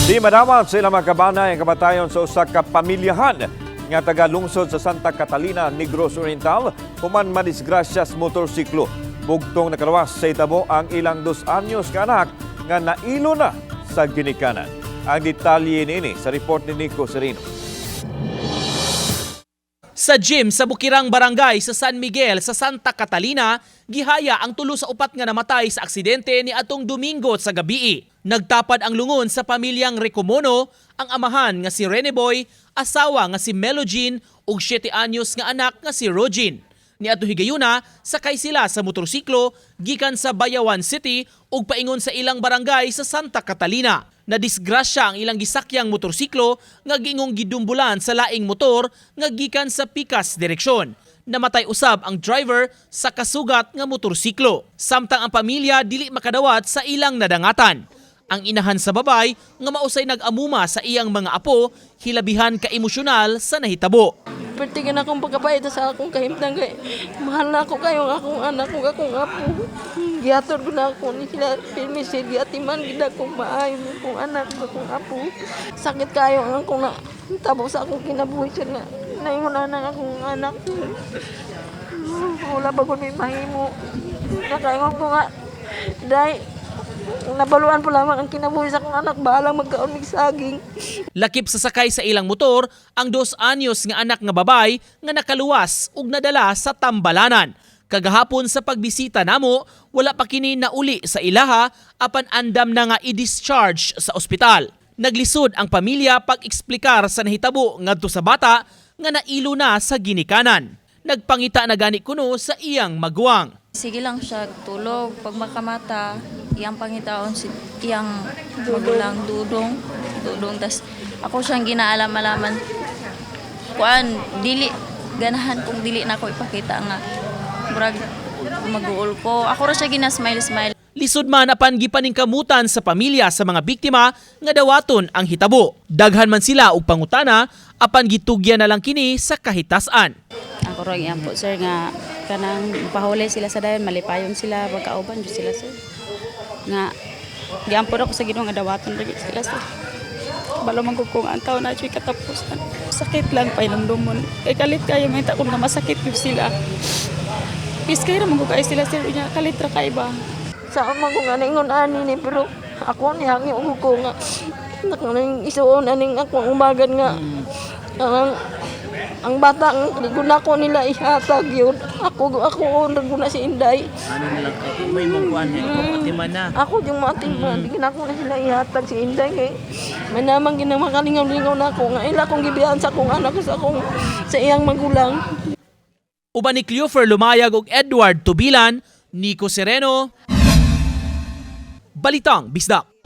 Di madamag sa ilang mga kabanay ang kamatayon sa usa ka pamilyahan nga taga lungsod sa Santa Catalina, Negros Oriental, human madisgrasya sa motorsiklo. Bugtong nakalawas sa hitabo ang ilang 2 anyos ka anak nga nailo na sa ginikanan. Ang detalye niini sa report ni Nico Serino. Sa gym sa Bukirang Barangay sa San Miguel sa Santa Catalina, gihaya ang 3 sa 4 nga namatay sa aksidente ni atong Domingo sa gabii. Nagtapad ang lungon sa pamilyang Recomono, ang amahan nga si Reneboy, asawa nga si Melogene ug 7 anyos nga anak nga si Rogin. Niadto higayuna, sakay sila sa motorsiklo gikan sa Bayawan City ug paingon sa ilang barangay sa Santa Catalina. Nadisgrasya ang ilang gisakyang motorsiklo nga giingong gidumbulan sa laing motor nga gikan sa pikas direksyon. Namatay usab ang driver sa kasugat nga motorsiklo. Samtang ang pamilya dili makadawat sa ilang nadangatan. Ang inahan sa babay nga mausay nag-amuma sa iyang mga apo, hilabihan ka emosyonal sa nahitabo. Pertigan akong pagkapait sa akong kahimtang kay mahal na ako kayo ang akong anak ug akong apo. Giator ko na ako ni sila permisil giatiman gid akong maayo akong anak ug akong apo. Sakit kayo ang akong tabo sa akong kinabuhi sir nga naingon na akong anak. Wala ba ko may mahimo. Nakaingon ko nga dai nabaluan po lamang ang kinabuhi sa akong anak, bahalang magkaon mig saging. Lakip sa sakay sa ilang motor ang 2 anyos nga anak nga babay nga nakaluwas ug nadala sa tambalanan. Kagahapon sa pagbisita namo, wala pa kini nauli sa ilaha apan andam na nga i-discharge sa ospital. Naglisod ang pamilya pag-eksplikar sa nahitabo ngadto sa bata nga nailo na sa ginikanan. Nagpangita na gani kuno sa iyang maguwang. Sige lang siya tulog pag makamata, iyang pangitaon si iyang magulang dudong tas ako siyang ginaalam-alaman kuan dili ganahan kung dili na ko ipakita nga murag mag-uol ko ako ra siya gina-smile. Lisod man apan gipaningkamutan sa pamilya sa mga biktima nga dawaton ang hitabo. Daghan man sila og pangutana apan gitugyan na lang kini sa kahitasan. Ako ro yan po sir nga kanang pahuli sila sa dayon malipayon sila pagkauban jud sila sir. Nga giampod ako sa Ginoo nga dawaton lagi sila sir. Balo man kung ang taon na siya katapusan. Sakit lang painumdumon. Kay kalit kayo may takon nga masakit gyud sila. Piskay ra man kay sila sir nya kalit ra kay ba. Saan man ko nga naingon ani ni pero ako ni hangi ug ko nga nang isuon aning akong umagan nga ang bata ang guna ko nila ihatag yun. Ako guna si Inday. Ano na lang ako may mangkuan atiman na. Ako yung matiman, di na ko na sila ihatag si Inday kay may namang ginamakalingaw-lingaw na ako nga ila kong gibiyan sa akong anak sa iyang magulang. Uban ni Cleofer Lumayag ug Edward Tubilan, Nico Sereno, Balitang Bisdak.